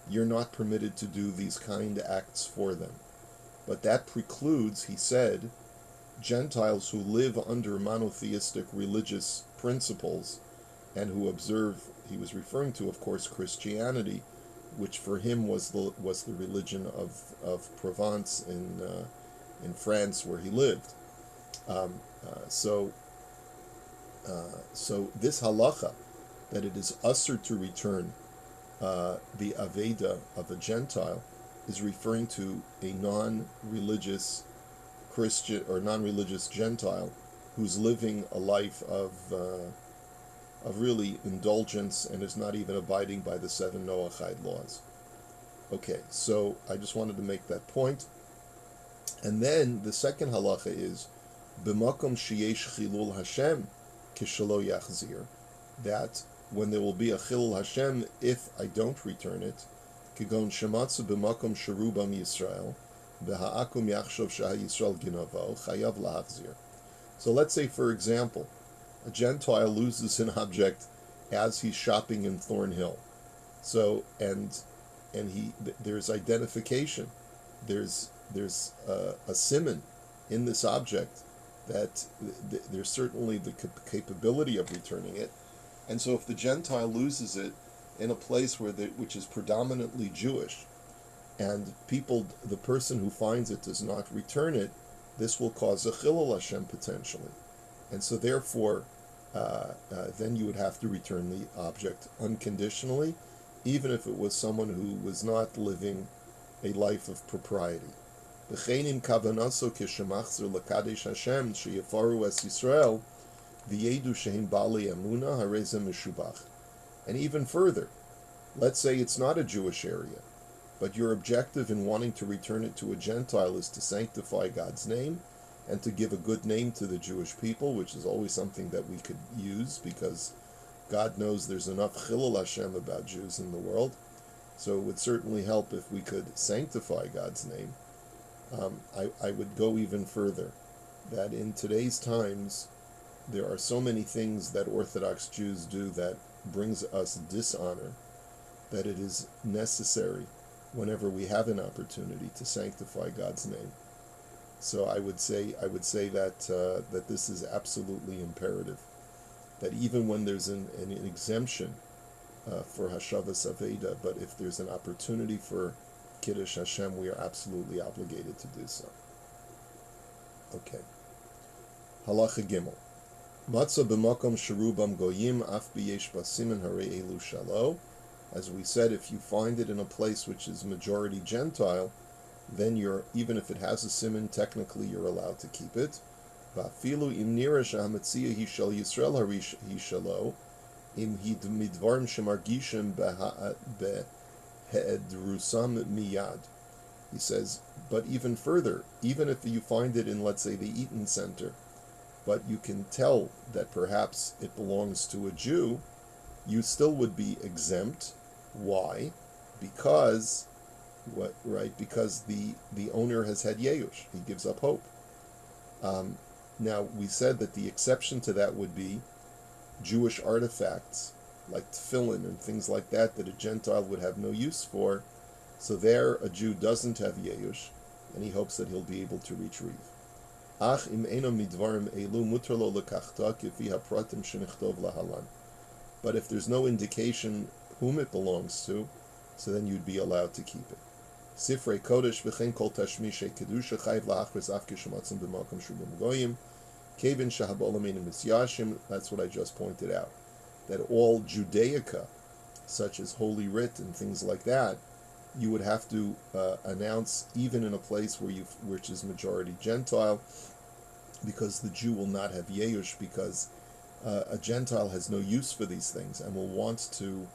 you're not permitted to do these kind acts for them. But that precludes, he said, Gentiles who live under monotheistic religious principles and who observe, he was referring to, of course, Christianity, which for him was the religion of Provence in France where he lived. Um, uh, so so this halacha, that it is usher to return the aveda of a Gentile, is referring to a non-religious Christian or non-religious Gentile who's living a life of really indulgence and is not even abiding by the 7 Noahide laws. Okay, so I just wanted to make that point. And then the second halacha is b'makom sheyesh chilul Hashem kishalo yachzir, that when there will be a chilul Hashem if I don't return it, kigon shematzu b'makom sherubam Yisrael v'ha'akum yachshov sheha Yisrael ginavo chayav lahachzir. So let's say, for example, a Gentile loses an object as he's shopping in Thornhill. So there's identification. There's a siman in this object that there's certainly the capability of returning it. And so if the Gentile loses it in a place which is predominantly Jewish, and the person who finds it does not return it, this will cause a chilul Hashem potentially. And so therefore, then you would have to return the object unconditionally, even if it was someone who was not living a life of propriety. And even further, let's say it's not a Jewish area, but your objective in wanting to return it to a Gentile is to sanctify God's name and to give a good name to the Jewish people, which is always something that we could use because God knows there's enough chilul Hashem about Jews in the world. So it would certainly help if we could sanctify God's name. I would go even further, that in today's times, there are so many things that Orthodox Jews do that brings us dishonor, that it is necessary whenever we have an opportunity to sanctify God's name. So I would say that this is absolutely imperative, that even when there's an exemption for Hashavas Aveda, but if there's an opportunity for Kiddush Hashem, we are absolutely obligated to do so. Okay. Halacha Gimel. Matzah b'makom sherubam goyim af b'yesh basimin harei elu shalo. As we said, if you find it in a place which is majority Gentile, then even if it has a siman, technically you're allowed to keep it. Va'afilu im nira shahametzia hi shel Yisrael hi shalo, im hi midvarim shemargishim be'edrusam miyad. He says, but even further, even if you find it in, let's say, the Eaton Center, but you can tell that perhaps it belongs to a Jew, you still would be exempt. Why? Because because the owner has had yeush. He gives up hope. Now, we said that the exception to that would be Jewish artifacts, like tefillin and things like that a Gentile would have no use for. So there, a Jew doesn't have yeush, and he hopes that he'll be able to retrieve. Ach im eno midvarim elu mutar lo lekachta kifi hapratim shenichtov lahalan. But if there's no indication whom it belongs to, so then you'd be allowed to keep it. Sifrei Kodesh v'chein kol tashmishay kedusha chayv la'achris af kishamatzim b'makom shubim goyim kevin shahabolamin misyashim. That's what I just pointed out. That all Judaica, such as Holy Writ and things like that, you would have to announce even in a place which is majority Gentile, because the Jew will not have yeush, because a Gentile has no use for these things and will want to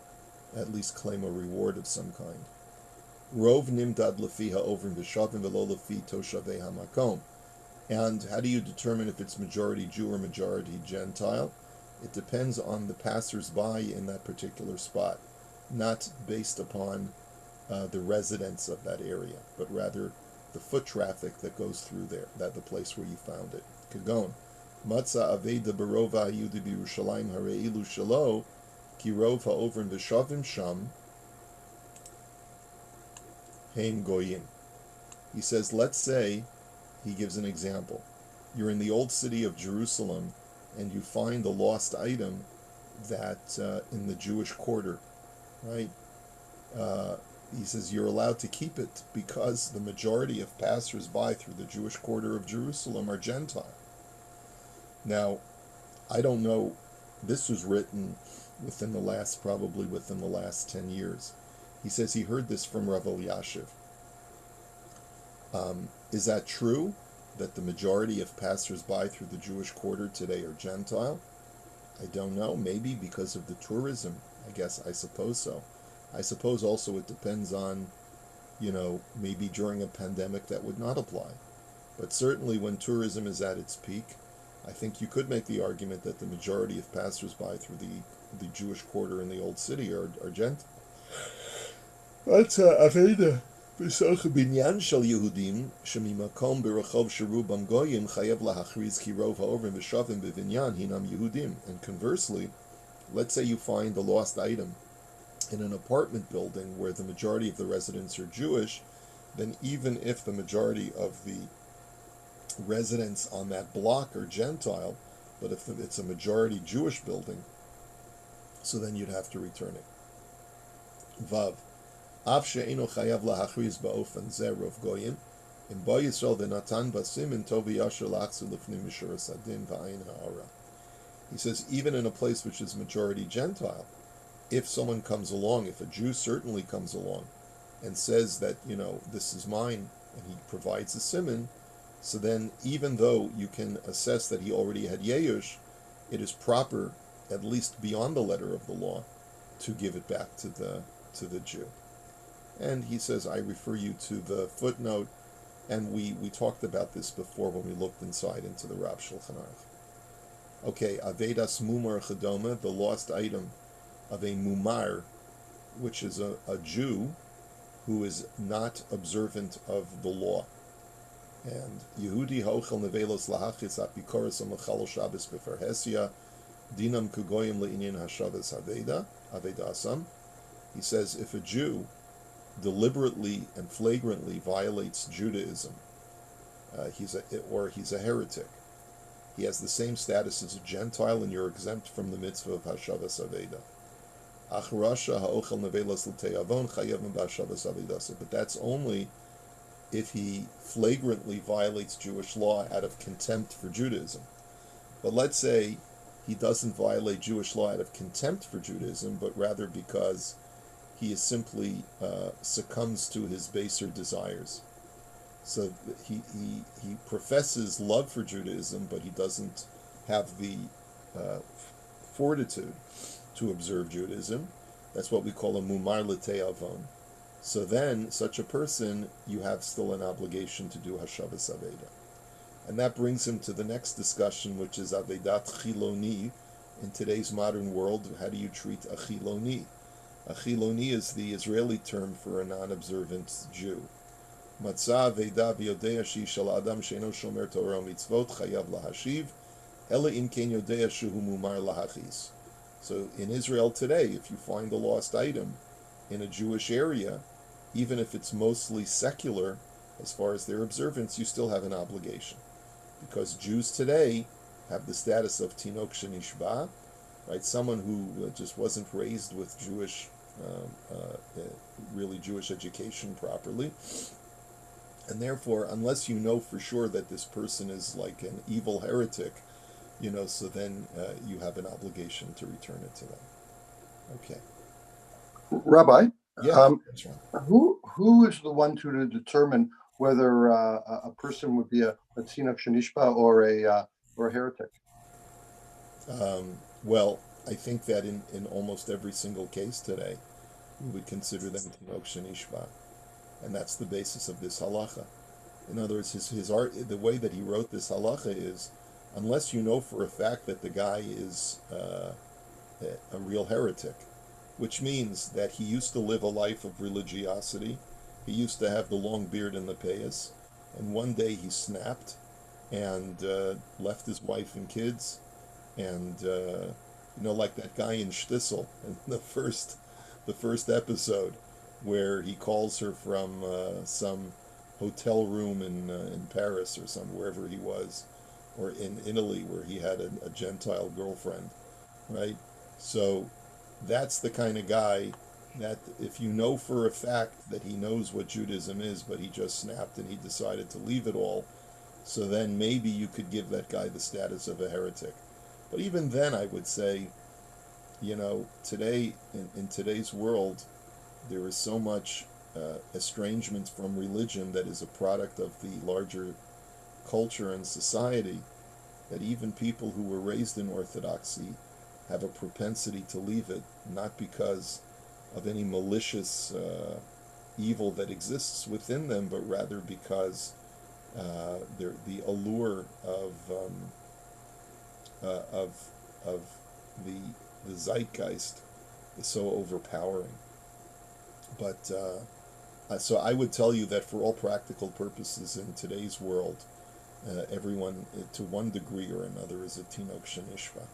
at least claim a reward of some kind. Rov nimdad lefi ha'ovrim v'shavim v'lo lefi toshavei hamakom. And how do you determine if it's majority Jew or majority Gentile? It depends on the passers-by in that particular spot, not based upon the residents of that area, but rather the foot traffic that goes through there, that the place where you found it. Kagon. Matza aveda barova hayudi b'Yerushalayim harei ilu shalo ki rov ha'ovrim v'shavim sham Hein Goyim. He says, let's say, he gives an example. You're in the old city of Jerusalem and you find a lost item that in the Jewish quarter, right? Uh, he says you're allowed to keep it because the majority of passers-by through the Jewish quarter of Jerusalem are Gentile. Now, I don't know, this was written probably within the last 10 years. He says he heard this from Rav Elyashiv. Is that true, that the majority of passers-by through the Jewish quarter today are Gentile? I don't know, maybe because of the tourism. I suppose so. I suppose also it depends on, maybe during a pandemic that would not apply. But certainly when tourism is at its peak, I think you could make the argument that the majority of passers-by through the Jewish quarter in the old city are Gentile. That's Aveda. בסוך בניין של יהודים שממקום ברחוב שרובם גויים חייב להכריז כי רוב העוברים ושבים בבניין הינם יהודים. And conversely, let's say you find a lost item in an apartment building where the majority of the residents are Jewish, then even if the majority of the residents on that block are Gentile, but if it's a majority Jewish building, so then you'd have to return it. Vav. אף שאינו חייב להכריז באופן זה רוב גויים, אם בא ישראל ונתן בסימן טוב וישר להחזיר לפנים משורת הדין ועין הערה. He says, even in a place which is majority Gentile, if someone comes along, if a Jew certainly comes along and says that, this is mine, and he provides a siman, so then even though you can assess that he already had Yeyush, it is proper, at least beyond the letter of the law, to give it back to the Jew. And he says, I refer you to the footnote, and we talked about this before when we looked inside into the Rav Shulchan Aruch. Okay, Avedas Mumar Chadoma, the lost item of a Mumar, which is a Jew who is not observant of the law. And Yehudi Hochel Nevelos Lahachis Apikoros Amachal Shabbos Befarhesia, Dinam Kugoyim Le'inyan Hashavas Avedasam. He says, if a Jew deliberately and flagrantly violates Judaism, he's a heretic. He has the same status as a Gentile, and you're exempt from the mitzvah of Hashavas Aveda. But that's only if he flagrantly violates Jewish law out of contempt for Judaism. But let's say he doesn't violate Jewish law out of contempt for Judaism, but rather because he is simply succumbs to his baser desires. So he professes love for Judaism, but he doesn't have the fortitude to observe Judaism. That's what we call a mumar l'te'avon. So then, such a person, you have still an obligation to do hashavas aveda. And that brings him to the next discussion, which is avedat chiloni. In today's modern world, how do you treat a chiloni? A chiloni is the Israeli term for a non-observant Jew. Matzah aveda v'yodea she'ishal adam she'eno shomer Torah mitzvot chayav lahashiv, ela im ken yodea shehu mumar lahachis. So in Israel today, if you find a lost item in a Jewish area, even if it's mostly secular, as far as their observance, you still have an obligation. Because Jews today have the status of tinok shenishba, right? Someone who just wasn't raised with Jewish, really Jewish education properly. And therefore, unless you know for sure that this person is like an evil heretic, so then you have an obligation to return it to them. Okay. Rabbi, yeah, that's right. Who is the one to determine whether a person would be a tzinoch shenishba or a heretic? Well, I think that in almost every single case today, we would consider them tinok shenishba, and that's the basis of this halacha. In other words, his art, the way that he wrote this halacha is, unless you know for a fact that the guy is a real heretic, which means that he used to live a life of religiosity, he used to have the long beard and the payas, and one day he snapped and left his wife and kids, and like that guy in Shtisel in the first episode, where he calls her from some hotel room in Paris or wherever he was, or in Italy where he had a Gentile girlfriend, right? So that's the kind of guy that if you know for a fact that he knows what Judaism is, but he just snapped and he decided to leave it all, so then maybe you could give that guy the status of a heretic. But even then, I would say, today, in today's world, there is so much estrangement from religion that is a product of the larger culture and society, that even people who were raised in Orthodoxy have a propensity to leave it, not because of any malicious evil that exists within them, but rather because the allure of the zeitgeist is so overpowering. But so I would tell you that for all practical purposes in today's world, everyone to one degree or another is a tinok shenishva.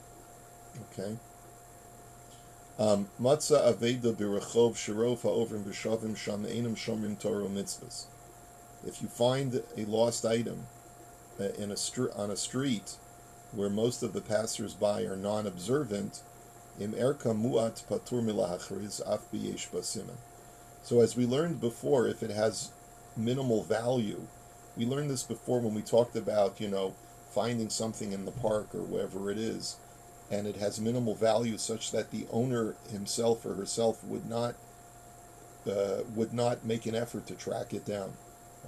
Okay. Matza aveda birachov shirov haovrim v'shavim sham einam shomrim Torah mitzvahs. If you find a lost item on a street where most of the passers-by are non-observant, im erka muat patur milahachriz af b'yesh basimen. So as we learned before, if it has minimal value, we learned this before when we talked about, finding something in the park or wherever it is, and it has minimal value such that the owner himself or herself would not make an effort to track it down.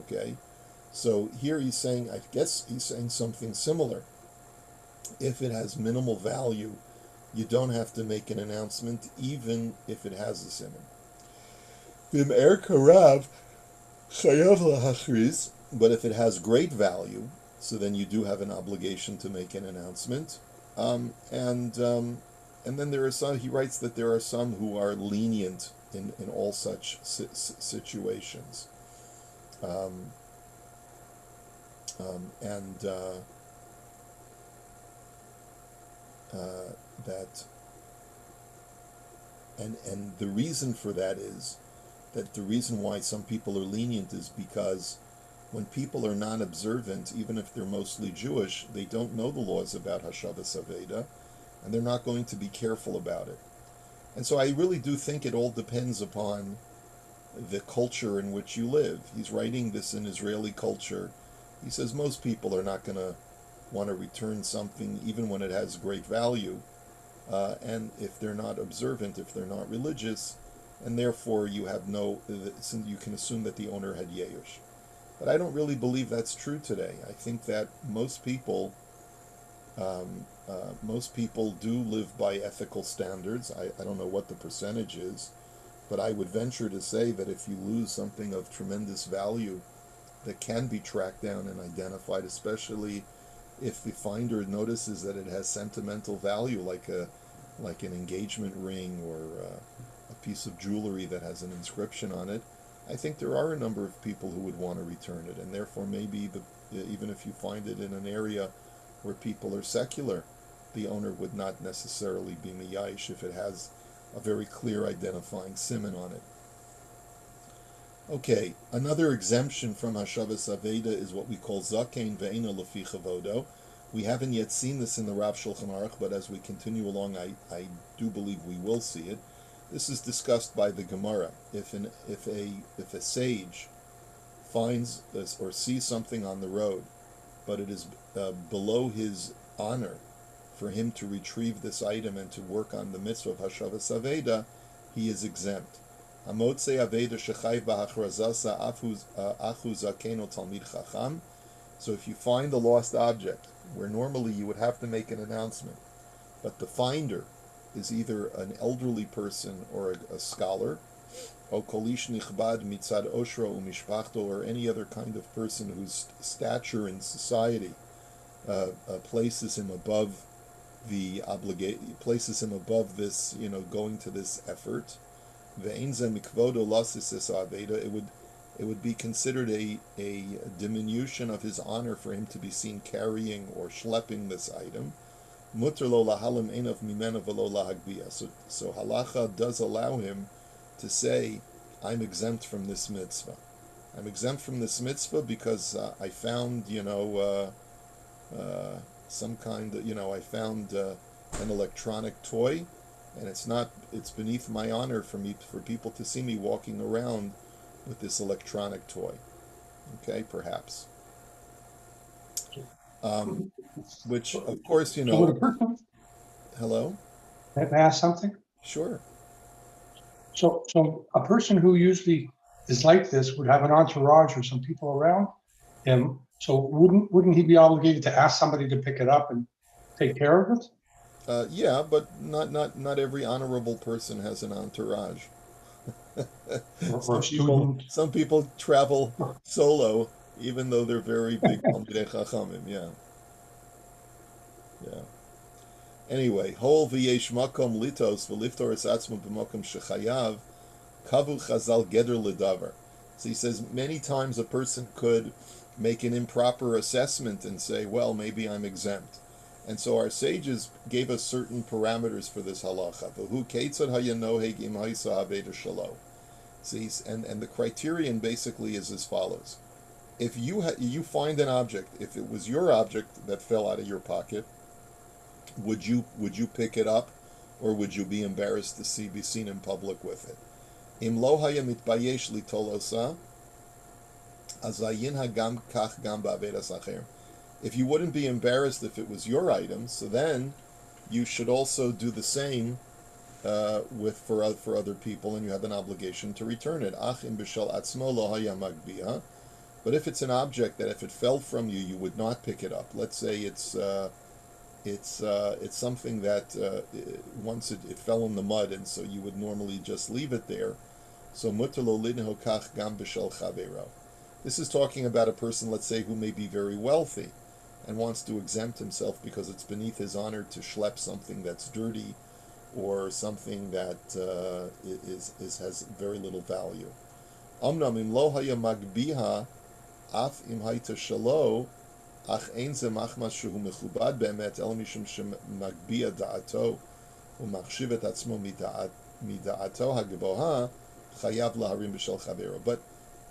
Okay? So here I guess he's saying something similar. If it has minimal value, you don't have to make an announcement, even if it has a simon. But if it has great value, so then you do have an obligation to make an announcement. And then there are some. He writes that there are some who are lenient in all such situations. And the reason for that is that the reason why some people are lenient is because when people are non-observant, even if they're mostly Jewish, they don't know the laws about Hashavas Aveda, and they're not going to be careful about it. And so I really do think it all depends upon the culture in which you live. He's writing this in Israeli culture. He says most people are not going to want to return something even when it has great value, and if they're not observant, if they're not religious, and therefore you can assume that the owner had Yeush. But I don't really believe that's true today. I think that most people do live by ethical standards. I don't know what the percentage is, but I would venture to say that if you lose something of tremendous value that can be tracked down and identified, especially if the finder notices that it has sentimental value, like an engagement ring or a piece of jewelry that has an inscription on it, I think there are a number of people who would want to return it, and therefore maybe even if you find it in an area where people are secular, the owner would not necessarily be miyash if it has a very clear identifying siman on it. Okay, another exemption from Hashavas Aveda is what we call Zakein Ve'ena Lefi Chavodo. We haven't yet seen this in the Rav Shulchan Aruch, but as we continue along, I do believe we will see it. This is discussed by the Gemara. If a sage finds this or sees something on the road, but it is below his honor for him to retrieve this item and to work on the mitzvah of Hashavas Aveda, he is exempt. Hamotze Aveda shechayv b'hachrazasa achu zakeno talmid chacham. So if you find a lost object, where normally you would have to make an announcement, but the finder is either an elderly person or a scholar, or kolish nichbad mitzad oshro u'mishpachto, or any other kind of person whose stature in society places him above places him above this, going to this effort. Ve'enze mikvodo lasis aveda. It would be considered a diminution of his honor for him to be seen carrying or schlepping this item. Mutter lo lahalim einav mimena v'lo lahagbia. So halacha does allow him to say, I'm exempt from this mitzvah. I'm exempt from this mitzvah because I found, some kind of, I found an electronic toy, and it's beneath my honor for people to see me walking around with this electronic toy. Okay, perhaps. Which, of course, So would a person, hello? may I ask something? Sure. So a person who usually is like this would have an entourage or some people around him. So wouldn't he be obligated to ask somebody to pick it up and take care of it? Yeah, but not every honorable person has an entourage. Or a student? Some people travel solo, even though they're very big Talmidei Chachamim. Yeah, yeah. Anyway, hol v'yesh makom litos v'liftor es atzmo b'makom shechayav kavu chazal geder ledavar. So he says many times a person could make an improper assessment and say, well, maybe I'm exempt. And so our sages gave us certain parameters for this halacha. V'hu keitzad hayanoheg im ha'isa haveda shalo. See, and the criterion basically is as follows: if you find an object, if it was your object that fell out of your pocket, would you pick it up, or would you be embarrassed to be seen in public with it? Im lo haya mitbayesh litolosa, azayin hagam kach gam ba'avedas acher. If you wouldn't be embarrassed if it was your item, so then you should also do the same for other people, and you have an obligation to return it. Ach im b'shel atzmo lo haya magbiha. But if it's an object that if it fell from you, you would not pick it up. Let's say it's something that once it fell in the mud, and so you would normally just leave it there. So mutar lo linho kach gam b'shel chavero. This is talking about a person, let's say, who may be very wealthy and wants to exempt himself because it's beneath his honor to schlep something that's dirty or something that has very little value. Amnam im lo haya magbiha af im hayta shalo ach ein ze machmas shehu mechubad be'emet el mishum shemagbiha da'ato u'machshiv et atzmo mida'ato hageboha chayav laharim b'shel chavero. But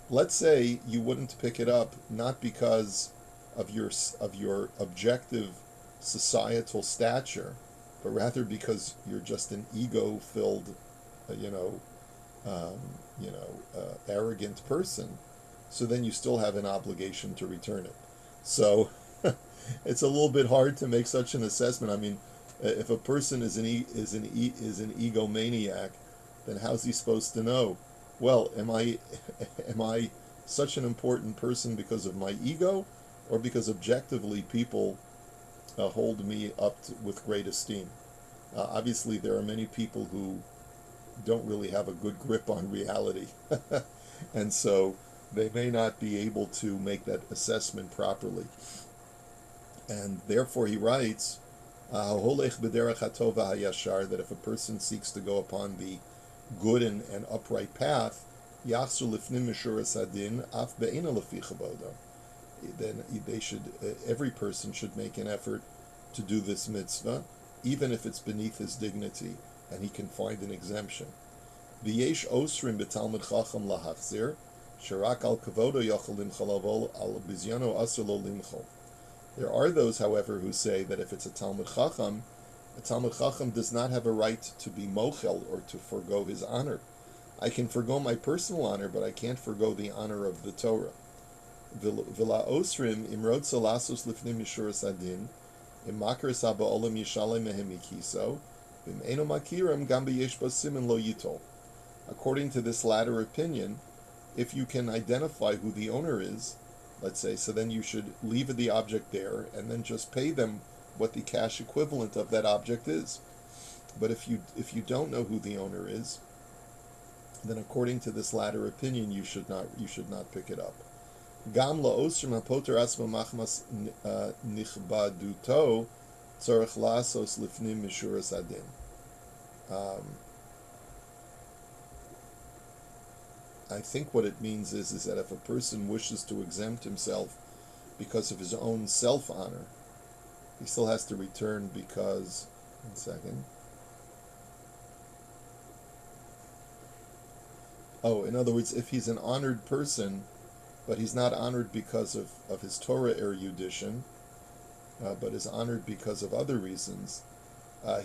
let's say you wouldn't pick it up not because of your objective societal stature, but rather because you're just an ego-filled, arrogant person. So then you still have an obligation to return it. So it's a little bit hard to make such an assessment. I mean, if a person is an egomaniac, then how's he supposed to know? Well, am I such an important person because of my ego, or because objectively people hold me up with great esteem? Obviously, there are many people who don't really have a good grip on reality, and so they may not be able to make that assessment properly. And therefore, he writes, that if a person seeks to go upon the good and upright path, then every person should make an effort to do this mitzvah, even if it's beneath his dignity, and he can find an exemption. V'yesh osrim b'talmid chacham lahachzir, sherak al kavodo yochel limchol al bizyano asur lo limchol. There are those, however, who say that if it's a Talmid Chacham does not have a right to be mochel, or to forgo his honor. I can forgo my personal honor, but I can't forgo the honor of the Torah. V'la osrim imrod salasos lifnim mishuras adin, imakar saba olam yishalem mehem ikiso, v'meino makiram gam b'yesh bo siman lo yitol. According to this latter opinion, if you can identify who the owner is, let's say, so then you should leave the object there and then just pay them what the cash equivalent of that object is. But if you don't know who the owner is, then according to this latter opinion, you should not pick it up. Gam la'osrim hapoter asma machmas nichbaduto tzarech lasos lifnim mishuras adin. I think what it means is that if a person wishes to exempt himself because of his own self-honor, he still has to return because, Oh, in other words, if he's an honored person, but he's not honored because of his Torah erudition, but is honored because of other reasons,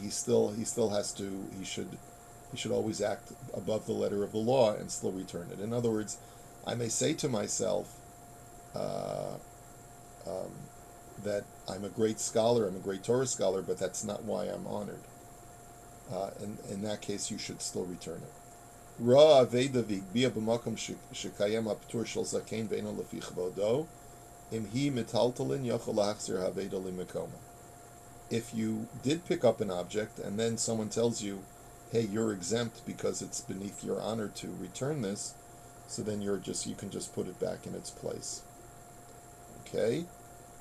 he still has to he should always act above the letter of the law and still return it. In other words, I may say to myself uh, um, that I'm a great scholar, I'm a great Torah scholar, but that's not why I'm honored. And in that case, you should still return it. Ra aveda v'igbiya b'makom shekayem ha'ptur shel zaken ve'eno lefi chvodo im hi metaltalin yochel lahachzir haveda limekoma. If you did pick up an object and then someone tells you, hey, you're exempt because it's beneath your honor to return this, so then you can just put it back in its place. Okay?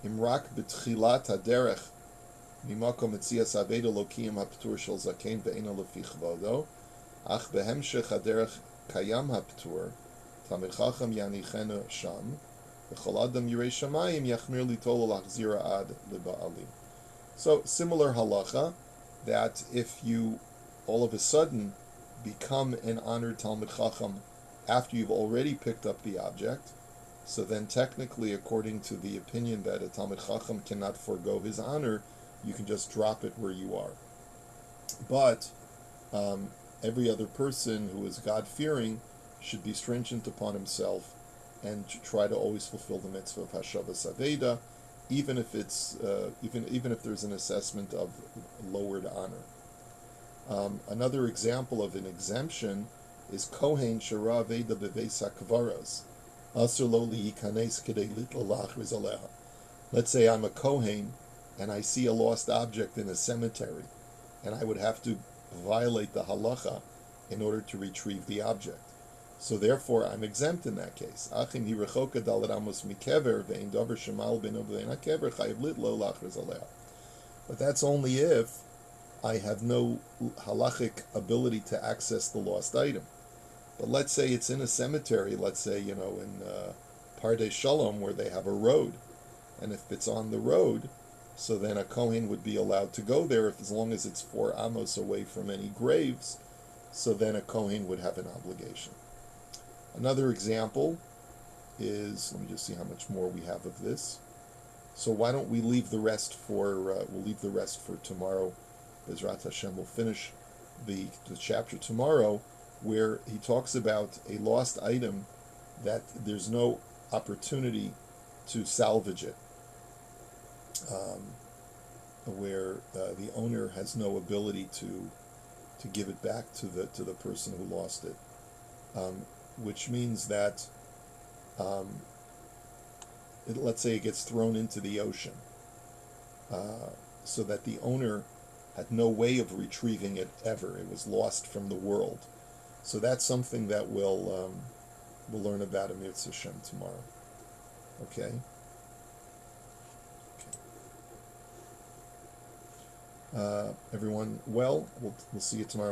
Imrak b'tchilat haderech mimakom etzias aveda lokiyim ha'ptur shel zaken ve'eno lefi chvodo ach behemshech haderech kayam ha'ptur tamid chacham yanichenu sham v'chol adam yirei shamayim yachmir litol lachzira ad liba'alim. So, similar halacha, that if you all of a sudden become an honored Talmid Chacham after you've already picked up the object, so then technically, according to the opinion that a Talmid Chacham cannot forego his honor, you can just drop it where you are. But every other person who is God-fearing should be stringent upon himself and try to always fulfill the mitzvah of Hashavas Aveda, even if it's even if there's an assessment of lowered honor. Another example of an exemption is Kohen Shara Veda Beveis HaKvaros Asur Lo Liyikanes Kedei Litlo Lachriz Aleha. Let's say I'm a Kohen and I see a lost object in a cemetery, and I would have to violate the halacha in order to retrieve the object. So therefore, I'm exempt in that case. Achim hi rechoka dalet amos mikever ve'in davar shemal beno ve'in hakever chayiv lit lo lachriz aleha. But that's only if I have no halachic ability to access the lost item. But let's say it's in a cemetery, let's say, in Pardei Shalom, where they have a road. And if it's on the road, so then a Kohen would be allowed to go there as long as it's 4 amos away from any graves, so then a Kohen would have an obligation. Another example is, let me just see how much more we have of this. So why don't we leave the rest for, we'll leave the rest for tomorrow. Bezrat Hashem will finish the chapter tomorrow, where he talks about a lost item that there's no opportunity to salvage it, where the owner has no ability to give it back to the person who lost it, which means that let's say it gets thrown into the ocean, so that the owner had no way of retrieving it ever. It was lost from the world. So that's something that we'll learn about in Mitzvah Shem tomorrow. Okay. Everyone, well, we'll see you tomorrow.